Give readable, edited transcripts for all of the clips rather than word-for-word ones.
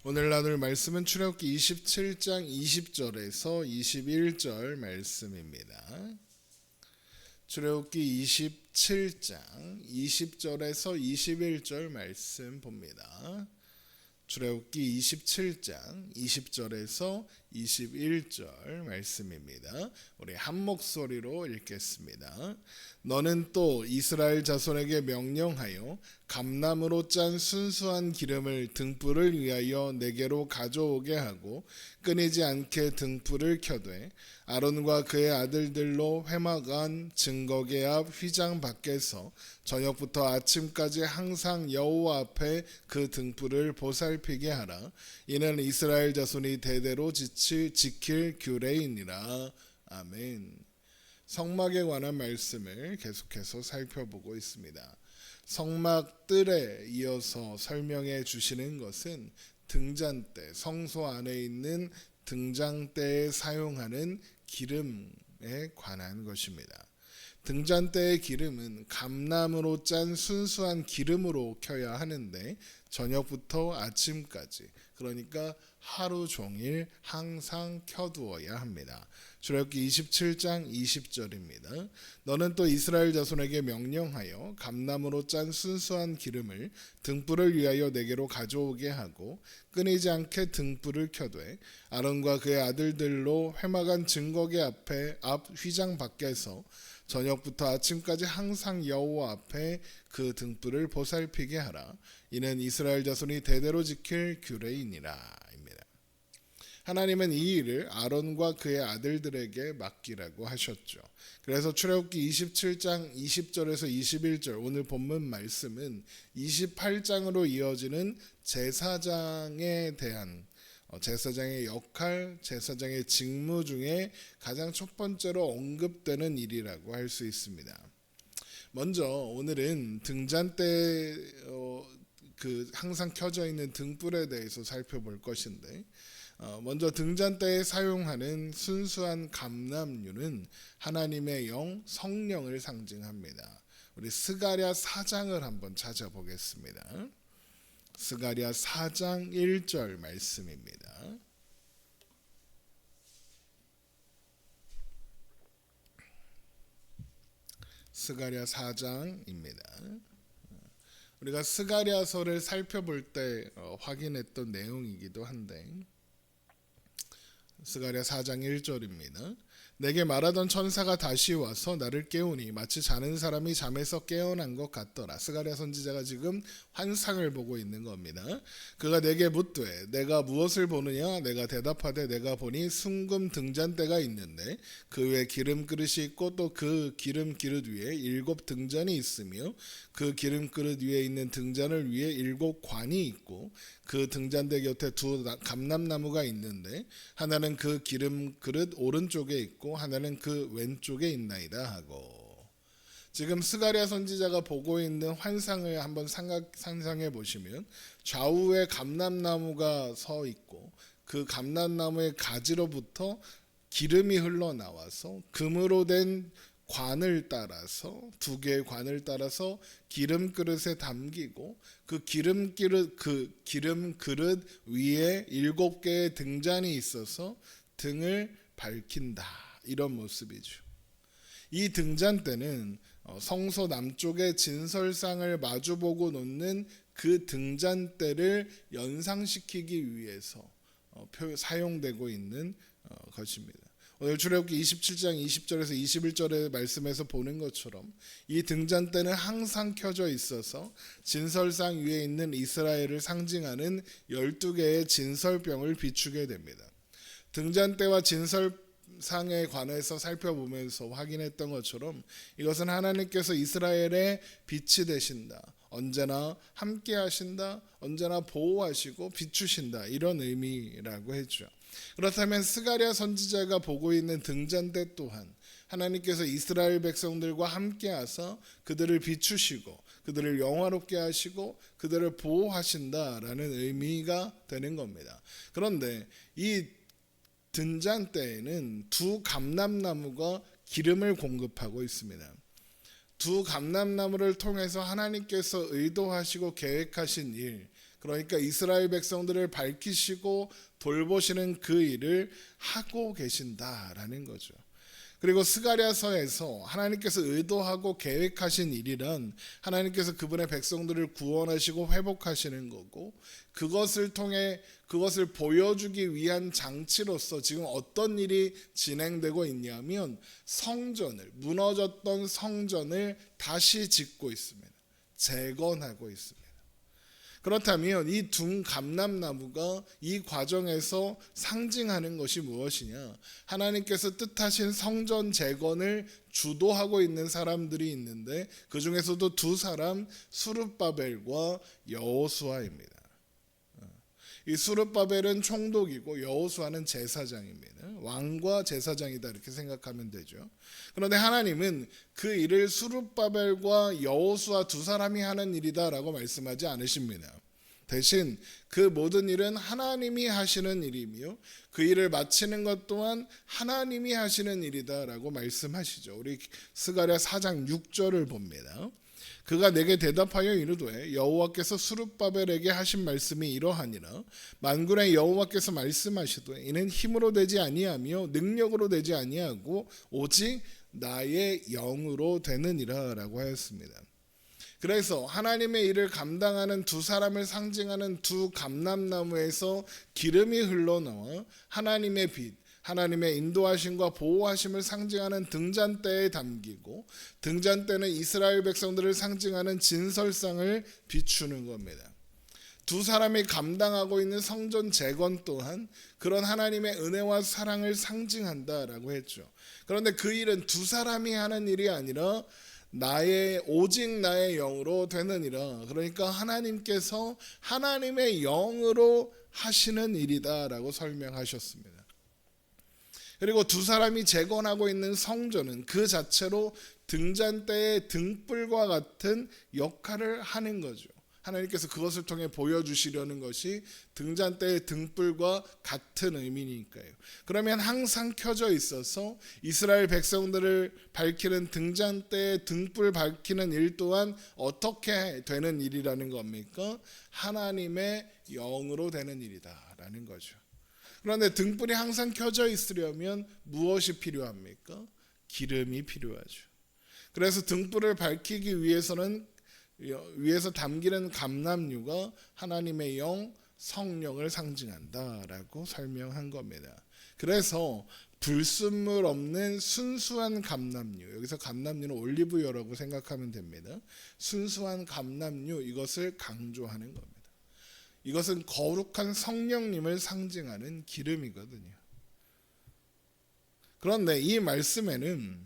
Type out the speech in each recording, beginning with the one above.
오늘 나눌 말씀은 출애굽기 27장 20절에서 21절 말씀입니다. 출애굽기 27장 20절에서 21절 말씀 봅니다. 출애굽기 27장 20절에서 21절 말씀입니다. 우리 한 목소리로 읽겠습니다. 너는 또 이스라엘 자손에게 명령하여 감람으로 짠 순수한 기름을 등불을 위하여 내게로 가져오게 하고 끊이지 않게 등불을 켜되 아론과 그의 아들들로 회막안 증거계 앞 휘장 밖에서 저녁부터 아침까지 항상 여호와 앞에 그 등불을 보살피게 하라. 이는 이스라엘 자손이 대대로 지킬 규례이니라. 아멘. 성막에 관한 말씀을 계속해서 살펴보고 있습니다. 성막들에 이어서 설명해 주시는 것은 등잔대, 성소 안에 있는 등잔대에 사용하는 기름에 관한 것입니다. 등잔대의 기름은 감람으로 짠 순수한 기름으로 켜야 하는데 저녁부터 아침까지, 그러니까 하루 종일 항상 켜두어야 합니다. 출애굽기 27장 20절입니다. 너는 또 이스라엘 자손에게 명령하여 감람으로 짠 순수한 기름을 등불을 위하여 내게로 가져오게 하고 끊이지 않게 등불을 켜되 아론과 그의 아들들로 회막안 증거계 앞 휘장 밖에서 저녁부터 아침까지 항상 여호와 앞에 그 등불을 보살피게 하라. 이는 이스라엘 자손이 대대로 지킬 규례이니라. 입니다. 하나님은 이 일을 아론과 그의 아들들에게 맡기라고 하셨죠. 그래서 출애굽기 27장 20절에서 21절 오늘 본문 말씀은 28장으로 이어지는 제사장에 대한 제사장의 역할, 제사장의 직무 중에 가장 첫 번째로 언급되는 일이라고 할 수 있습니다. 먼저 오늘은 등잔대 항상 켜져 있는 등불에 대해서 살펴볼 것인데, 먼저 등잔대에 사용하는 순수한 감람유는 하나님의 영 성령을 상징합니다. 우리 스가랴 4장을 한번 찾아보겠습니다. 스가랴 4장 1절 말씀입니다. 스가랴 4장입니다. 우리가 스가랴서를 살펴볼 때 확인했던 내용이기도 한데, 스가랴 4장 1절입니다. 내게 말하던 천사가 다시 와서 나를 깨우니 마치 자는 사람이 잠에서 깨어난 것 같더라. 스가랴 선지자가 지금 환상을 보고 있는 겁니다. 그가 내게 묻되 내가 무엇을 보느냐? 내가 대답하되 내가 보니 순금 등잔대가 있는데 그 위에 기름 그릇이 있고 또 그 기름 그릇 위에 7 등잔이 있으며 그 기름 그릇 위에 있는 등잔을 위에 7 관이 있고 그 등잔대 곁에 2 감람나무가 있는데 하나는 그 기름 그릇 오른쪽에 있고 하나는 그 왼쪽에 있나이다 하고, 지금 스가랴 선지자가 보고 있는 환상을 한번 상상해 보시면 좌우에 감람나무가 서 있고 그 감람나무의 가지로부터 기름이 흘러나와서 금으로 된 관을 따라서 2개의 관을 따라서 기름 그릇에 담기고 그 기름 그릇 위에 7개의 등잔이 있어서 등을 밝힌다, 이런 모습이죠. 이 등잔대는 성소 남쪽의 진설상을 마주보고 놓는 그 등잔대를 연상시키기 위해서 사용되고 있는 것입니다. 오늘 출애굽기 27장 20절에서 21절의 말씀에서 보는 것처럼 이 등잔대는 항상 켜져 있어서 진설상 위에 있는 이스라엘을 상징하는 12개의 진설병을 비추게 됩니다. 등잔대와 진설상에 관해서 살펴보면서 확인했던 것처럼 이것은 하나님께서 이스라엘의 빛이 되신다, 언제나 함께 하신다, 언제나 보호하시고 비추신다, 이런 의미라고 했죠. 그렇다면 스가랴 선지자가 보고 있는 등잔대 또한 하나님께서 이스라엘 백성들과 함께 하사 그들을 비추시고 그들을 영화롭게 하시고 그들을 보호하신다라는 의미가 되는 겁니다. 그런데 이 등잔대에는 2 감람나무가 기름을 공급하고 있습니다. 2 감람나무를 통해서 하나님께서 의도하시고 계획하신 일, 그러니까 이스라엘 백성들을 밝히시고 돌보시는 그 일을 하고 계신다라는 거죠. 그리고 스가랴서에서 하나님께서 의도하고 계획하신 일이란 하나님께서 그분의 백성들을 구원하시고 회복하시는 거고, 그것을 통해 그것을 보여주기 위한 장치로서 지금 어떤 일이 진행되고 있냐면 성전을, 무너졌던 성전을 다시 짓고 있습니다. 재건하고 있습니다. 그렇다면 이 둔감람나무가 이 과정에서 상징하는 것이 무엇이냐? 하나님께서 뜻하신 성전 재건을 주도하고 있는 사람들이 있는데 그 중에서도 두 사람, 수룹바벨과 여호수아입니다. 이 수룹바벨은 총독이고 여호수아는 제사장입니다. 왕과 제사장이다 이렇게 생각하면 되죠. 그런데 하나님은 그 일을 수룹바벨과 여호수아 두 사람이 하는 일이다라고 말씀하지 않으십니다. 대신 그 모든 일은 하나님이 하시는 일이며 그 일을 마치는 것 또한 하나님이 하시는 일이다라고 말씀하시죠. 우리 스가랴 4장 6절을 봅니다. 그가 내게 대답하여 이르되 여호와께서 수룹바벨에게 하신 말씀이 이러하니라. 만군의 여호와께서 말씀하시되 이는 힘으로 되지 아니하며 능력으로 되지 아니하고 오직 나의 영으로 되느니라 라고 하였습니다. 그래서 하나님의 일을 감당하는 두 사람을 상징하는 두 감람나무에서 기름이 흘러나와 하나님의 빛, 하나님의 인도하심과 보호하심을 상징하는 등잔대에 담기고, 등잔대는 이스라엘 백성들을 상징하는 진설상을 비추는 겁니다. 두 사람이 감당하고 있는 성전 재건 또한 그런 하나님의 은혜와 사랑을 상징한다라고 했죠. 그런데 그 일은 두 사람이 하는 일이 아니라 오직 나의 영으로 되느니라. 그러니까 하나님께서 하나님의 영으로 하시는 일이다라고 설명하셨습니다. 그리고 두 사람이 재건하고 있는 성전은 그 자체로 등잔대의 등불과 같은 역할을 하는 거죠. 하나님께서 그것을 통해 보여주시려는 것이 등잔대의 등불과 같은 의미니까요. 그러면 항상 켜져 있어서 이스라엘 백성들을 밝히는 등잔대의 등불 밝히는 일 또한 어떻게 되는 일이라는 겁니까? 하나님의 영으로 되는 일이다라는 거죠. 그런데 등불이 항상 켜져 있으려면 무엇이 필요합니까? 기름이 필요하죠. 그래서 등불을 밝히기 위해서는 위에서 담기는 감람류가 하나님의 영, 성령을 상징한다라고 설명한 겁니다. 그래서 불순물 없는 순수한 감람류, 여기서 감람류는 올리브유라고 생각하면 됩니다. 순수한 감람류, 이것을 강조하는 겁니다. 이것은 거룩한 성령님을 상징하는 기름이거든요. 그런데 이 말씀에는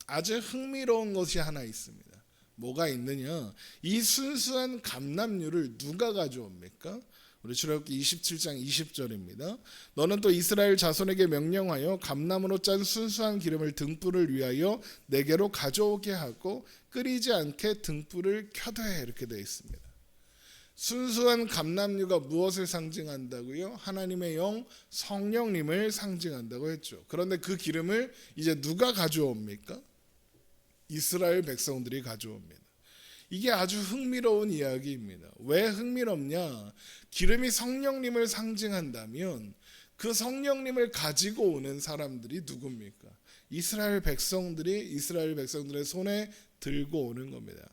아주 흥미로운 것이 하나 있습니다. 뭐가 있느냐? 이 순수한 감람류를 누가 가져옵니까? 우리 출애굽기 27장 20절입니다. 너는 또 이스라엘 자손에게 명령하여 감람으로 짠 순수한 기름을 등불을 위하여 내게로 가져오게 하고 끓이지 않게 등불을 켜되, 이렇게 되어 있습니다. 순수한 감람류가 무엇을 상징한다고요? 하나님의 영, 성령님을 상징한다고 했죠. 그런데 그 기름을 이제 누가 가져옵니까? 이스라엘 백성들이 가져옵니다. 이게 아주 흥미로운 이야기입니다. 왜 흥미롭냐? 기름이 성령님을 상징한다면 그 성령님을 가지고 오는 사람들이 누굽니까? 이스라엘 백성들의 손에 들고 오는 겁니다.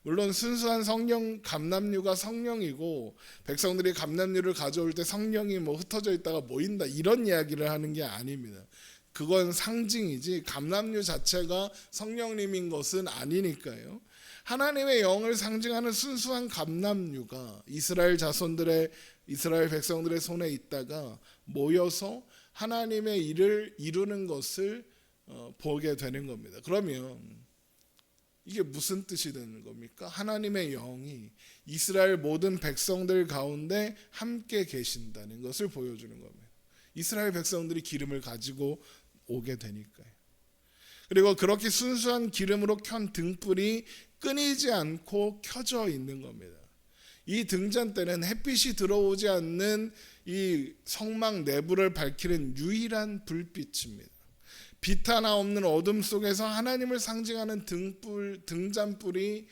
물론 순수한 성령 감람류가 성령이고 백성들이 감람류를 가져올 때 성령이 흩어져 있다가 모인다 이런 이야기를 하는 게 아닙니다. 그건 상징이지 감람류 자체가 성령님인 것은 아니니까요. 하나님의 영을 상징하는 순수한 감람류가 이스라엘 백성들의 손에 있다가 모여서 하나님의 일을 이루는 것을 보게 되는 겁니다. 그러면 이게 무슨 뜻이 되는 겁니까? 하나님의 영이 이스라엘 모든 백성들 가운데 함께 계신다는 것을 보여주는 겁니다. 이스라엘 백성들이 기름을 가지고 오게 되니까요. 그리고 그렇게 순수한 기름으로 켠 등불이 끊이지 않고 켜져 있는 겁니다. 이 등잔대는 햇빛이 들어오지 않는 이 성막 내부를 밝히는 유일한 불빛입니다. 빛 하나 없는 어둠 속에서 하나님을 상징하는 등잔불이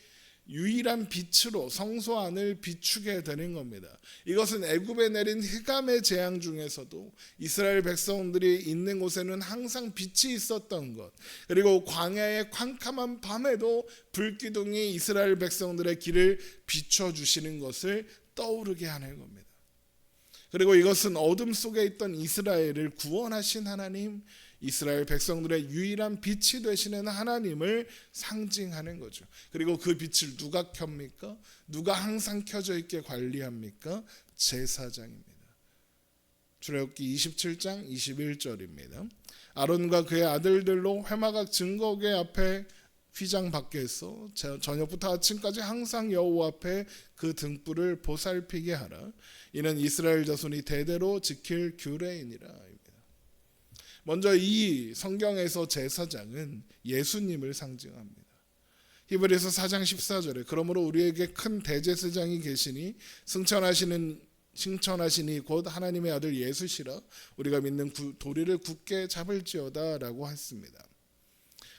유일한 빛으로 성소 안을 비추게 되는 겁니다. 이것은 애굽에 내린 흑암의 재앙 중에서도 이스라엘 백성들이 있는 곳에는 항상 빛이 있었던 것, 그리고 광야의 캄캄한 밤에도 불기둥이 이스라엘 백성들의 길을 비춰주시는 것을 떠오르게 하는 겁니다. 그리고 이것은 어둠 속에 있던 이스라엘을 구원하신 하나님, 이스라엘 백성들의 유일한 빛이 되시는 하나님을 상징하는 거죠. 그리고 그 빛을 누가 켭니까? 누가 항상 켜져 있게 관리합니까? 제사장입니다. 출애굽기 27장 21절입니다. 아론과 그의 아들들로 회막악 증거궤 앞에 휘장 밖에서 저녁부터 아침까지 항상 여호와 앞에 그 등불을 보살피게 하라. 이는 이스라엘 자손이 대대로 지킬 규례이니라. 먼저 이 성경에서 제사장은 예수님을 상징합니다. 히브리서 4장 14절에 그러므로 우리에게 큰 대제사장이 계시니 승천하시니 곧 하나님의 아들 예수시라. 우리가 믿는 도리를 굳게 잡을지어다 라고 했습니다.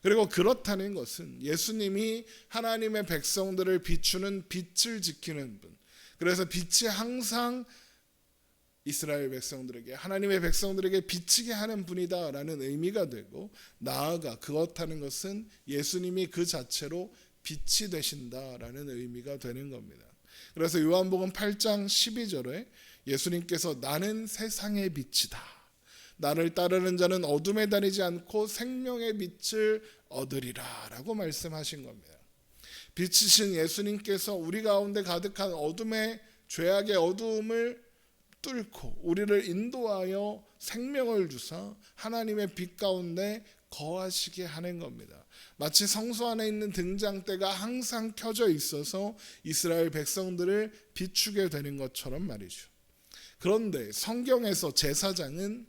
그리고 그렇다는 것은 예수님이 하나님의 백성들을 비추는 빛을 지키는 분, 그래서 빛이 항상 이스라엘 백성들에게, 하나님의 백성들에게 비치게 하는 분이다라는 의미가 되고, 나아가 그렇다는 것은 예수님이 그 자체로 빛이 되신다라는 의미가 되는 겁니다. 그래서 요한복음 8장 12절에 예수님께서 나는 세상의 빛이다, 나를 따르는 자는 어둠에 다니지 않고 생명의 빛을 얻으리라 라고 말씀하신 겁니다. 빛이신 예수님께서 우리 가운데 가득한 어둠의, 죄악의 어두움을 뚫고 우리를 인도하여 생명을 주사 하나님의 빛 가운데 거하시게 하는 겁니다. 마치 성소 안에 있는 등잔대가 항상 켜져 있어서 이스라엘 백성들을 비추게 되는 것처럼 말이죠. 그런데 성경에서 제사장은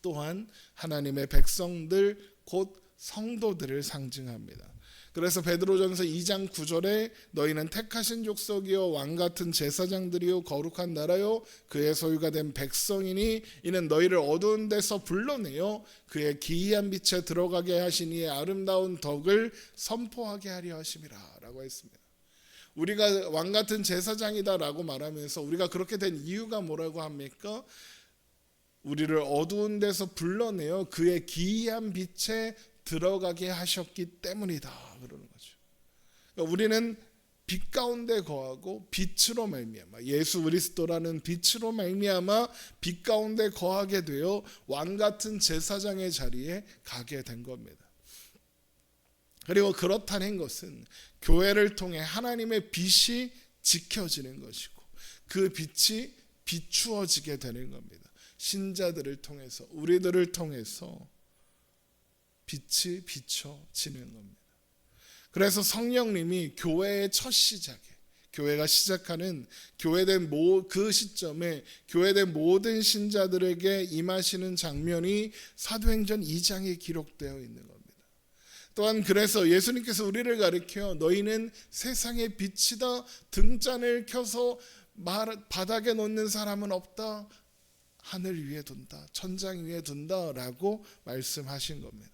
또한 하나님의 백성들 곧 성도들을 상징합니다. 그래서 베드로전서 2장 9절에 너희는 택하신 족속이요 왕같은 제사장들이요 거룩한 나라요 그의 소유가 된 백성이니 이는 너희를 어두운 데서 불러내어 그의 기이한 빛에 들어가게 하신 이의 아름다운 덕을 선포하게 하려 하심이라 라고 했습니다. 우리가 왕같은 제사장이다라고 말하면서 우리가 그렇게 된 이유가 뭐라고 합니까? 우리를 어두운 데서 불러내어 그의 기이한 빛에 들어가게 하셨기 때문이다 그러는 거죠. 그러니까 우리는 빛 가운데 거하고 빛으로 말미암아, 예수 그리스도라는 빛으로 말미암아 빛 가운데 거하게 되어 왕 같은 제사장의 자리에 가게 된 겁니다. 그리고 그렇다는 것은 교회를 통해 하나님의 빛이 지켜지는 것이고 그 빛이 비추어지게 되는 겁니다. 신자들을 통해서, 우리들을 통해서 빛이 비춰지는 겁니다. 그래서 성령님이 교회의 첫 시작에, 교회가 시작하는 교회된 그 시점에 교회된 모든 신자들에게 임하시는 장면이 사도행전 2장에 기록되어 있는 겁니다. 또한 그래서 예수님께서 우리를 가리켜 너희는 세상의 빛이다, 등잔을 켜서 바닥에 놓는 사람은 없다, 하늘 위에 둔다, 천장 위에 둔다라고 말씀하신 겁니다.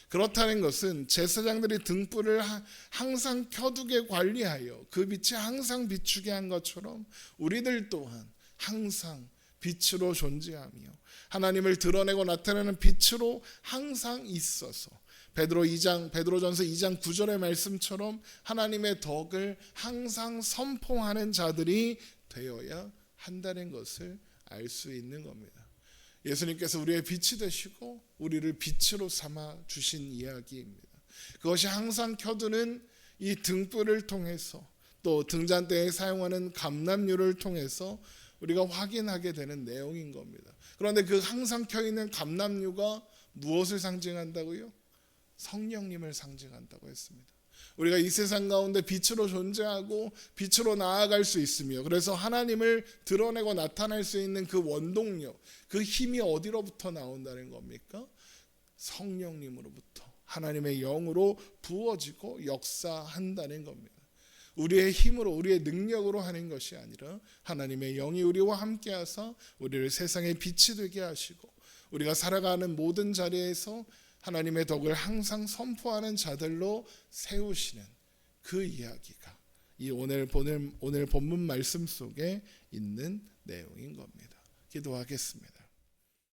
그렇다는 것은 제사장들이 등불을 항상 켜두게 관리하여 그 빛이 항상 비추게 한 것처럼 우리들 또한 항상 빛으로 존재하며 하나님을 드러내고 나타내는 빛으로 항상 있어서 베드로전서 2장 9절의 말씀처럼 하나님의 덕을 항상 선포하는 자들이 되어야 한다는 것을 알 수 있는 겁니다. 예수님께서 우리의 빛이 되시고 우리를 빛으로 삼아 주신 이야기입니다. 그것이 항상 켜두는 이 등불을 통해서, 또 등잔대에 사용하는 감람류를 통해서 우리가 확인하게 되는 내용인 겁니다. 그런데 그 항상 켜있는 감람류가 무엇을 상징한다고요? 성령님을 상징한다고 했습니다. 우리가 이 세상 가운데 빛으로 존재하고 빛으로 나아갈 수 있으며, 그래서 하나님을 드러내고 나타낼 수 있는 그 원동력, 그 힘이 어디로부터 나온다는 겁니까? 성령님으로부터, 하나님의 영으로 부어지고 역사한다는 겁니다. 우리의 힘으로, 우리의 능력으로 하는 것이 아니라 하나님의 영이 우리와 함께 하사 우리를 세상의 빛이 되게 하시고 우리가 살아가는 모든 자리에서 하나님의 덕을 항상 선포하는 자들로 세우시는 그 이야기가 이 오늘 본문 말씀 속에 있는 내용인 겁니다. 기도하겠습니다.